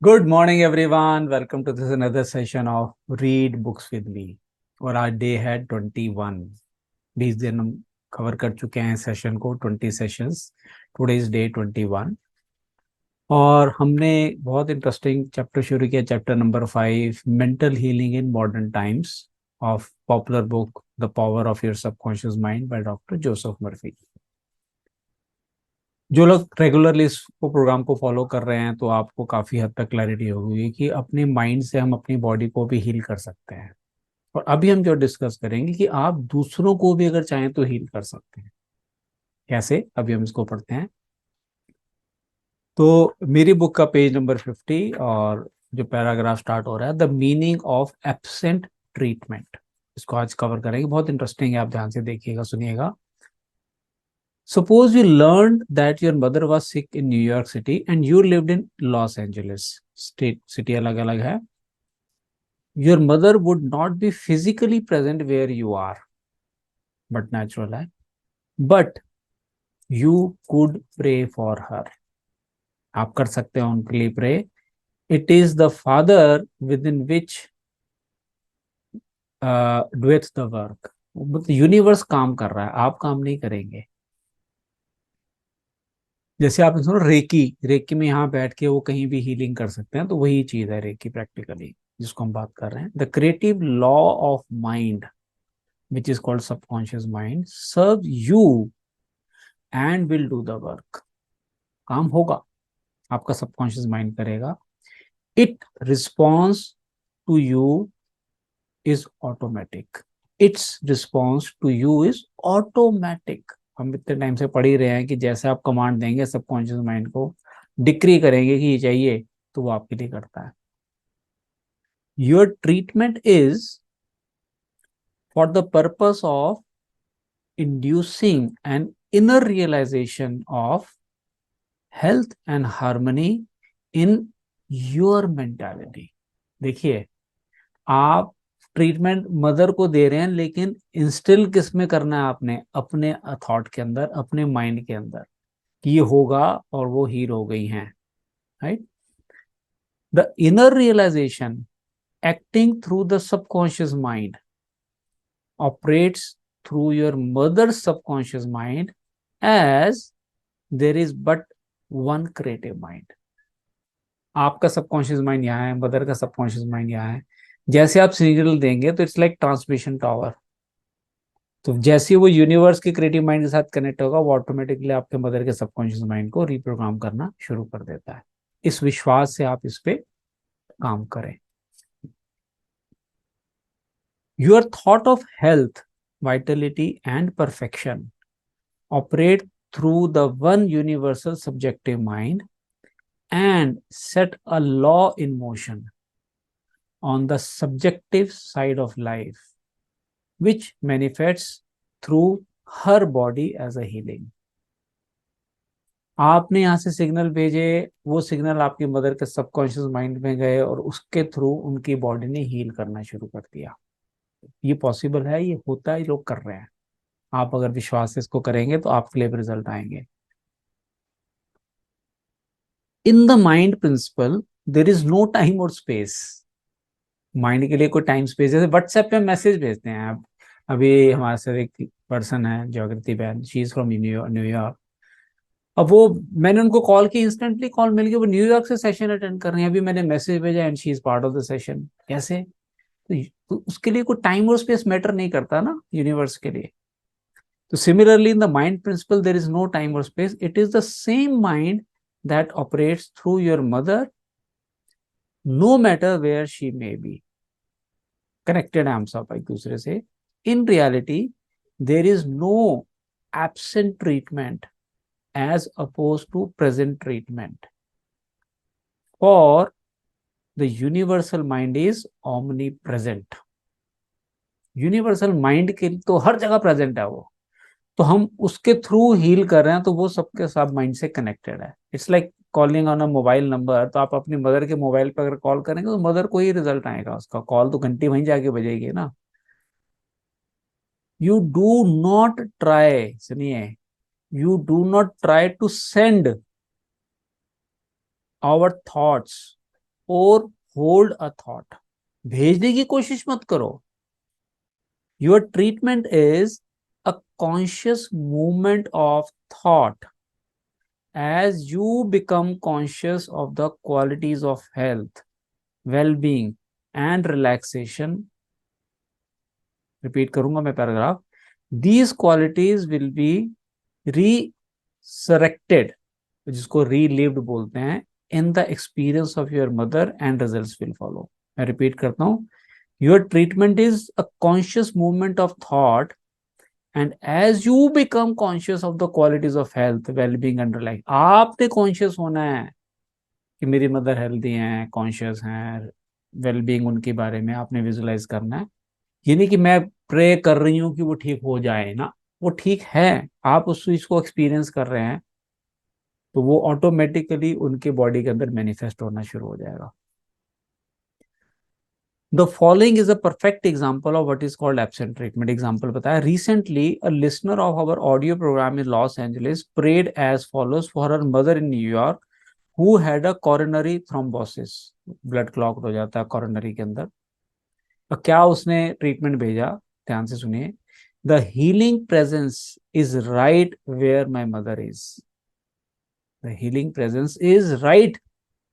Good morning everyone, welcome to this another session of read books with me. और आज day है 21। 20 दिन हम कवर कर चुके हैं सेशन को, 20 सेशंस। टुडे इज डे 21 और हमने बहुत इंटरेस्टिंग चैप्टर शुरू किया, chapter number 5, mental healing in modern times, of popular book the power of your subconscious mind by doctor Joseph Murphy. जो लोग रेगुलरली इस प्रोग्राम को फॉलो कर रहे हैं तो आपको काफी हद तक क्लैरिटी होगी कि अपने माइंड से हम अपनी बॉडी को भी हील कर सकते हैं। और अभी हम जो डिस्कस करेंगे कि आप दूसरों को भी अगर चाहें तो हील कर सकते हैं। कैसे, अभी हम इसको पढ़ते हैं। तो मेरी बुक का पेज नंबर 50 और जो पैराग्राफ स्टार्ट हो रहा है, the meaning of absent treatment, इसको आज कवर करेंगे। बहुत इंटरेस्टिंग है, आप ध्यान से देखिएगा, सुनिएगा। Suppose you learned that your mother was sick in New York City and you lived in Los Angeles. State city अलग अलग है. Your mother would not be physically present where you are, but natural है. But you could pray for her. आप कर सकते हो उनके लिए pray. It is the Father within which doeth the work. मतलब यूनिवर्स काम कर रहा है, आप काम नहीं करेंगे। जैसे आपने सुना रेकी, रेकी में यहाँ बैठ के वो कहीं भी हीलिंग कर सकते हैं, तो वही चीज है रेकी प्रैक्टिकली, जिसको हम बात कर रहे हैं। The creative law of mind which is called subconscious mind serve you and will do the work. काम होगा, आपका सबकॉन्शियस माइंड करेगा। It response to you is automatic. Its response to you is automatic. हम इतने time से पढ़ ही रहे हैं कि जैसे आप कमांड देंगे सबकॉन्शियस माइंड को, डिक्री करेंगे कि ये चाहिए, तो वो आपके लिए करता है। Your treatment is for the purpose of inducing an inner realization of health and harmony in your mentality. देखिए, आप ट्रीटमेंट मदर को दे रहे हैं, लेकिन इंस्टिल किस में करना है आपने? अपने थॉट के अंदर, अपने माइंड के अंदर, कि ये होगा और वो हील हो गई हैं, right. The inner realization acting through the subconscious mind operates through your mother's subconscious mind, as there is but one creative mind. आपका सबकॉन्शियस माइंड यहाँ है, मदर का सबकॉन्शियस माइंड यहाँ है। जैसे आप सिग्नल देंगे तो इट्स लाइक ट्रांसमिशन टावर। तो जैसे वो यूनिवर्स के क्रिएटिव माइंड के साथ कनेक्ट होगा, वो ऑटोमेटिकली आपके मदर के सबकॉन्शियस माइंड को रिप्रोग्राम करना शुरू कर देता है। इस विश्वास से आप इस पे काम करें। Your thought of health, vitality, and perfection operate through the one universal subjective mind and set a law in motion on the subjective side of life, which manifests through her body as a healing. आपने यहाँ से signal भेजे, वो signal आपकी mother के subconscious mind में गए और उसके थ्रू उनकी बॉडी ने हील करना शुरू कर दिया। ये पॉसिबल है, ये होता है, लोग कर रहे हैं। आप अगर विश्वास से इसको करेंगे तो आपके लिए भी रिजल्ट आएंगे। In the mind principle there is no time और स्पेस। माइंड के लिए कोई टाइम स्पेस, जैसे व्हाट्सएप पे मैसेज भेजते हैं आप। अभी हमारे साथ एक पर्सन है, जागृति बहन, शी इज फ्रॉम न्यूयॉर्क। अब वो, मैंने उनको कॉल की, इंस्टेंटली कॉल मिल गई, वो न्यूयॉर्क से सेशन अटेंड कर रहे हैं। अभी मैंने मैसेज भेजा and she is part of the session. कैसे? तो उसके लिए कोई टाइम और स्पेस मैटर नहीं करता ना यूनिवर्स के लिए। So similarly, in the mind principle, there is no time or space. It is the same mind that operates through your mother, no matter where she may be. Connected है हम सब एक दूसरे से. In reality, there is no absent treatment as opposed to present treatment. For the universal mind is omnipresent. Universal mind के तो हर जगह present है वो, तो हम उसके थ्रू हील कर रहे हैं, तो वो सबके साथ माइंड से कनेक्टेड है। It's like calling on a mobile number. तो आप अपनी मदर के मोबाइल पर अगर कॉल करेंगे तो मदर को ही रिजल्ट आएगा, उसका कॉल तो घंटी वहीं जाके बजेगी ना। यू डू नॉट ट्राई, सुनिए, you do not try to send our thoughts और होल्ड अ थॉट। भेजने की कोशिश मत करो। Your treatment is a conscious movement of thought. As you become conscious of the qualities of health, well-being and relaxation, repeat करूंगा मैं paragraph, these qualities will be resurrected, जिसको relived बोलते हैं, in the experience of your mother and results will follow. मैं repeat करता हूँ. Your treatment is a conscious movement of thought, and as you become conscious of the qualities of health, well-being and relaxation, आपने conscious होना है कि मेरी mother healthy हैं, conscious हैं, वेलबींग उनके बारे में आपने विजुलाइज करना है। ये नहीं कि मैं प्रे कर रही हूँ कि वो ठीक हो जाए ना, वो ठीक है, आप उस चीज को एक्सपीरियंस कर रहे हैं तो वो ऑटोमेटिकली उनके बॉडी के अंदर मैनिफेस्ट होना शुरू हो जाएगा। The following is a perfect example of what is called absent treatment. Example बताया, recently a listener of our audio programme in Los Angeles prayed as follows for her mother in New York who had a coronary thrombosis, blood clot हो जाता है coronary के अंदर। तो क्या उसने treatment भेजा, ध्यान से सुनिए, the healing presence is right where my mother is. The healing presence is right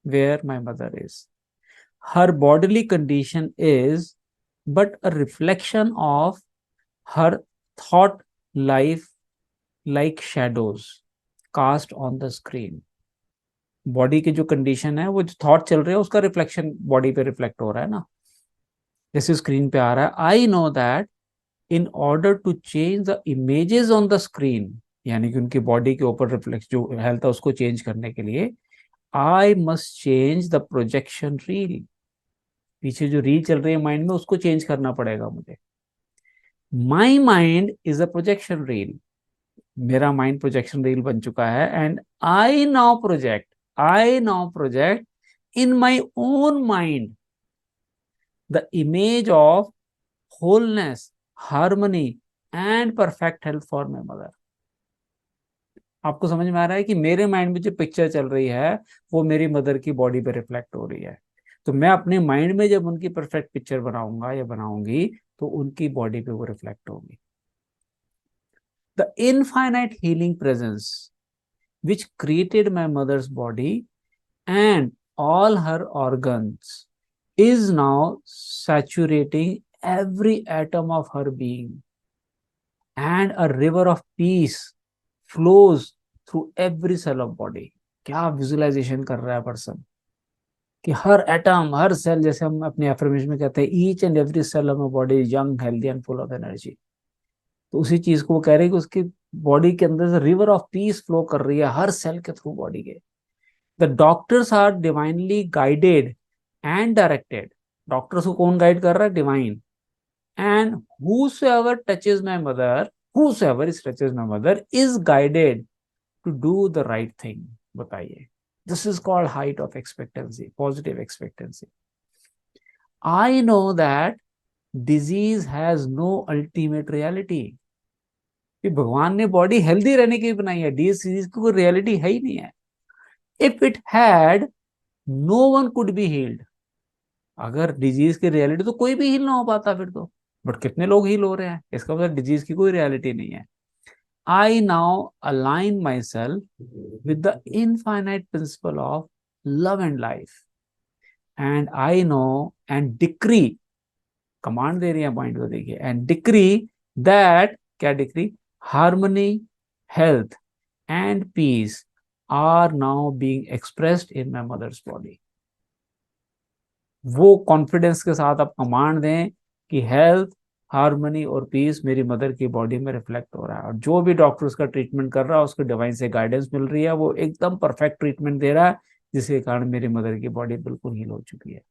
where my mother is. Her bodily condition is but a reflection of her thought life, like shadows cast on the screen। Body की जो condition है, वो जो thought चल रहे हैं उसका reflection body पे रिफ्लेक्ट हो रहा है ना, जैसे स्क्रीन पे आ रहा है। I know that in order to change the images on the screen, यानी कि उनकी बॉडी के ऊपर रिफ्लेक्ट जो हेल्थ है उसको चेंज करने के लिए I must change the projection reel. पीछे जो रील चल रही है माइंड में उसको चेंज करना पड़ेगा मुझे। My mind is a projection reel. मेरा माइंड प्रोजेक्शन रील बन चुका है। And I now project in my own mind the image of wholeness, harmony and perfect health for my mother। आपको समझ में आ रहा है कि मेरे माइंड में जो पिक्चर चल रही है वो मेरी मदर की बॉडी पे रिफ्लेक्ट हो रही है। तो मैं अपने माइंड में जब उनकी परफेक्ट पिक्चर बनाऊंगा या बनाऊंगी तो उनकी बॉडी पे वो रिफ्लेक्ट होगी। The infinite healing presence which created my mother's body and all her organs is now saturating every atom of her being, and a river of peace flows through every cell of body। क्या visualisation कर रहा है person कि हर atom, हर cell, जैसे हम अपने affirmation में कहते हैं each and every cell of my body is young, healthy and full of energy. तो उसी चीज को वो कह रहे हैं कि उसकी बॉडी के अंदर से रिवर ऑफ पीस फ्लो कर रही है हर सेल के थ्रू बॉडी के। The doctors are divinely guided and directed. Doctors को कौन गाइड कर रहा है? Divine. And whosoever touches my mother, whosoever is touches my mother is guided to do the right thing। बताइए, this is called height of expectancy, positive expectancy। I know that disease has no ultimate reality। कि भगवान ने body healthy रहने की बनाई है, disease की कोई रियलिटी है ही नहीं है। If it had, no one could be healed. अगर डिजीज की रियलिटी तो कोई भी हील ना हो पाता फिर तो, बट कितने लोग हील हो रहे हैं, इसका मतलब डिजीज की कोई रियलिटी नहीं है। I now align myself with the infinite principle of love and life, and I know and decree, command दे रही है पॉइंट को देखिए, एंड डिक्री दैट, क्या decree? Harmony, health and peace are now being expressed in my mother's body. वो confidence के साथ आप कमांड दें कि हेल्थ, हार्मनी और पीस मेरी मदर की बॉडी में रिफ्लेक्ट हो रहा है, और जो भी डॉक्टर उसका ट्रीटमेंट कर रहा है उसको डिवाइन से गाइडेंस मिल रही है, वो एकदम परफेक्ट ट्रीटमेंट दे रहा है, जिसके कारण मेरी मदर की बॉडी बिल्कुल हील हो चुकी है।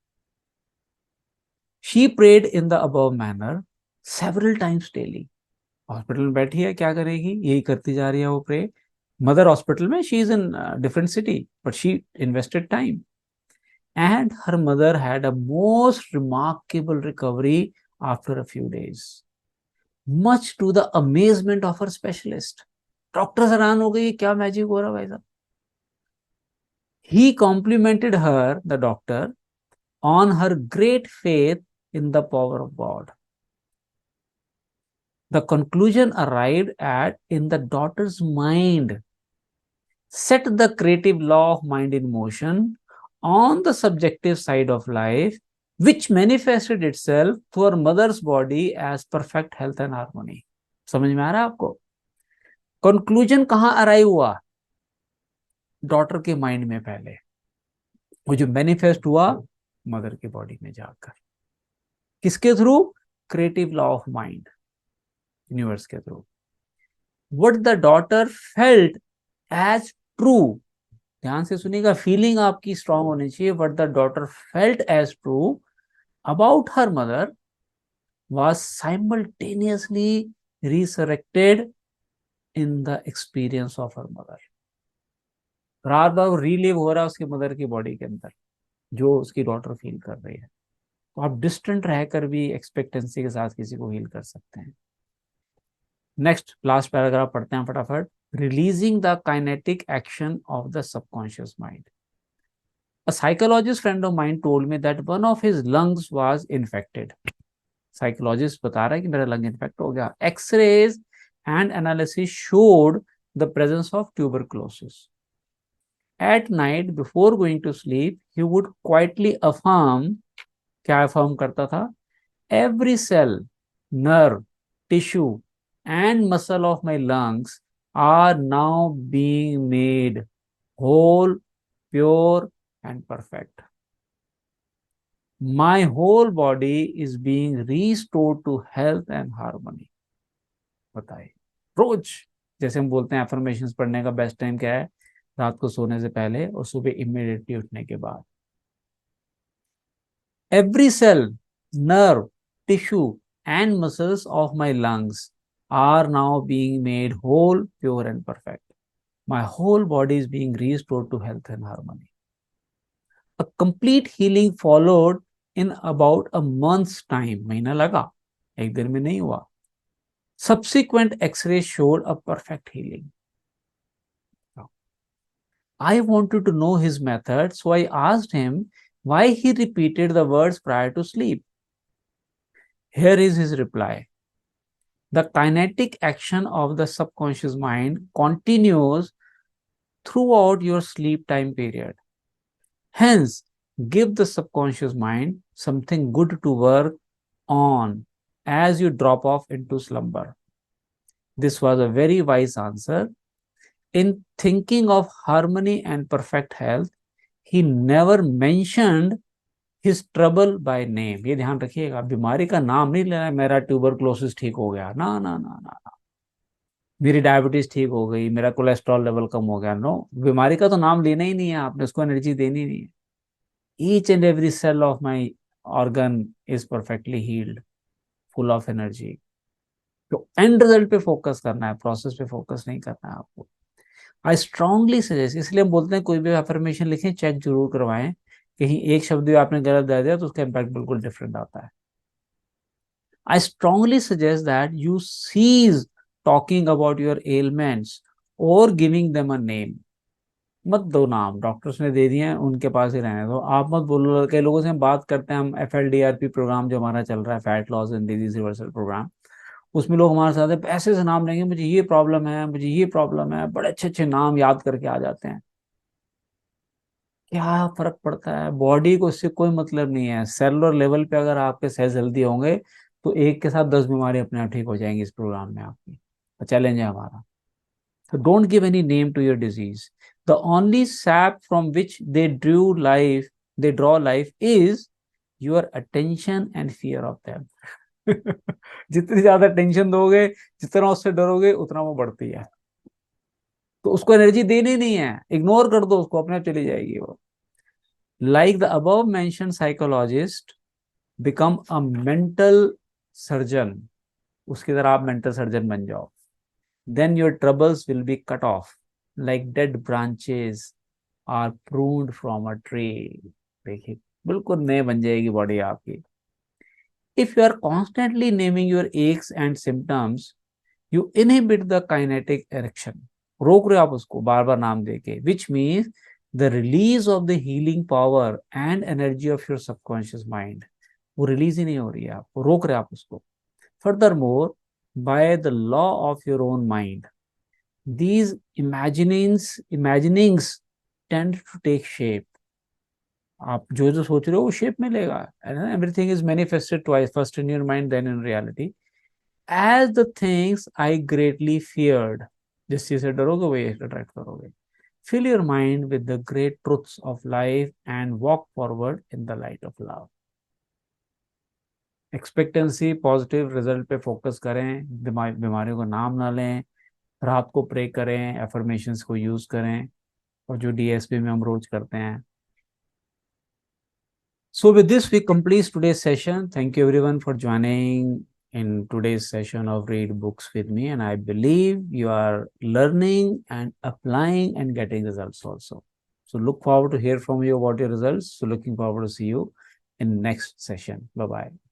She prayed in the above manner several times daily. Hospital में बैठी है, क्या करेगी? यही करती जा रही है वो प्रे। मदर हॉस्पिटल में, she is in different city but she invested time, and her mother had a most remarkable recovery after a few days, much to the amazement of her specialist। Doctor हैरान हो गई, क्या magic हो रहा है भाई साहब। He complimented her, the doctor, on her great faith in the power of God. The conclusion arrived at in the daughter's mind set the creative law of mind in motion on the subjective side of life, which manifested itself through her mother's body as perfect health and harmony. समझ में आ रहा है आपको? Conclusion कहां arrive हुआ? Daughter के mind में पहले, वो जो मैनिफेस्ट हुआ मदर की बॉडी में जाकर, किसके through? Creative law of mind, universe के through. What the daughter felt as true, ध्यान से सुनिएगा, फीलिंग आपकी स्ट्रांग होनी चाहिए. What the daughter felt as true about her mother was simultaneously resurrected in the experience of her mother. रात बार relieve हो रहा है उसकी मदर की बॉडी के अंदर जो उसकी डॉटर फील कर रही है. तो आप डिस्टेंट रहकर भी एक्सपेक्टेंसी के साथ किसी को हील कर सकते हैं. नेक्स्ट लास्ट पैराग्राफ पढ़ते हैं फटाफट. Releasing the kinetic action of the subconscious mind. A psychologist friend of mine told me that one of his lungs was infected. Psychologist बता रहा है कि मेरा लंग इन्फेक्ट हो गया. X-rays and analysis showed the presence of tuberculosis. At night before going to sleep he would quietly affirm, क्या affirm करता था? Every cell, nerve, tissue and muscle of my lungs are now being made whole, pure and perfect. My whole body is being restored to health and harmony. बताइए, रोज जैसे हम बोलते हैं affirmations पढ़ने का बेस्ट टाइम क्या है? रात को सोने से पहले और सुबह इमीडिएटली उठने के बाद. Every cell, nerve, tissue and muscles of my lungs are now being made whole, pure and perfect. My whole body is being restored to health and harmony. A complete healing followed in about a month's time. महीना लगा, एक दिन में नहीं हुआ. Subsequent x-rays showed a perfect healing. I wanted to know his method, so I asked him why he repeated the words prior to sleep. Here is his reply. The kinetic action of the subconscious mind continues throughout your sleep time period. Hence, give the subconscious mind something good to work on as you drop off into slumber. This was a very wise answer. In thinking of harmony and perfect health, he never mentioned his trouble by name. ये ध्यान रखिएगा, बीमारी का नाम नहीं लेना है. मेरा ट्यूबरक्लोसिस ठीक हो गया, ना ना ना ना ना. मेरी डायबिटीज ठीक हो गई, मेरा कोलेस्ट्रॉल लेवल कम हो गया, नो. बीमारी का तो नाम लेना ही नहीं है आपने, उसको एनर्जी देनी नहीं है. Each and every cell of my organ is perfectly healed, full of energy. तो एंड रिजल्ट पे फोकस करना है, प्रोसेस पे फोकस नहीं करना है आपको. आई स्ट्रांगली सजेस्ट, इसलिए हम बोलते हैं कोई भी अफर्मेशन लिखें चेक जरूर करवाएं. कहीं एक शब्द भी आपने गलत दे दिया तो उसका इम्पैक्ट बिल्कुल डिफरेंट आता है. I strongly suggest that you cease talking about your elements और गिविंग देम अ नेम. मत दो नाम, डॉक्टर्स ने दे दिए हैं उनके पास ही रहने दो. आप मत बोलो. कई लोगों से हम बात करते हैं, हम FLDRP प्रोग्राम जो हमारा चल रहा है, fat loss and disease reversal programme, उसमें लोग हमारे साथ पैसे से नाम लेंगे, मुझे ये प्रॉब्लम है, मुझे ये प्रॉब्लम है, बड़े अच्छे अच्छे नाम याद करके आ जाते हैं. क्या फर्क पड़ता है? बॉडी को इससे कोई मतलब नहीं है. सेलुलर लेवल पे अगर आपके सेल्स हेल्दी होंगे तो एक के साथ 10 बीमारी अपने आप ठीक हो जाएंगी. इस प्रोग्राम में आपकी चैलेंज है हमारा. So don't give any name to your disease. The only sap from which they draw life is your attention and fear of them. जितनी ज्यादा टेंशन दोगे, जितना उससे डरोगे, उतना वो बढ़ती है. तो उसको एनर्जी देनी नहीं है, इग्नोर कर दो उसको, अपने आप चली जाएगी वो. Like the above mentioned psychologist, become a mental surgeon. उसकी तरह आप मेंटल सर्जन बन जाओ. Then your troubles will be cut off like dead branches are pruned from a tree. देखिए, बिल्कुल नए बन जाएगी बॉडी आपकी. If you are constantly naming your aches and symptoms, you inhibit the kinetic erection. रोक रहे हो आप उसको बार बार नाम देके, which means the release of the healing power and energy of your subconscious mind, वो रिलीज ही नहीं हो रही है, आपको रोक रहे आप उसको. Furthermore, by the law of your own mind, these imaginings tend to take shape. आप जो जो सोच रहे हो वो शेप में लेगा. Everything is manifested twice, first in your mind then in reality. As the things I greatly feared, जिस चीज से डरोगे वही अट्रैक्ट करोगे. Fill your mind with the great truths of life and walk forward in the light of love. Expectancy, positive result पे focus करें, बीमारियों का नाम ना लें, रात को प्रे करें, एफर्मेशंस को यूज करें, और जो डीएसपी में हम रोज करते हैं. So with this, we complete today's session. Thank you everyone for joining in today's session of Read Books with me. And I believe you are learning and applying and getting results also. So look forward to hear from you about your results. So looking forward to see you in next session. Bye-bye.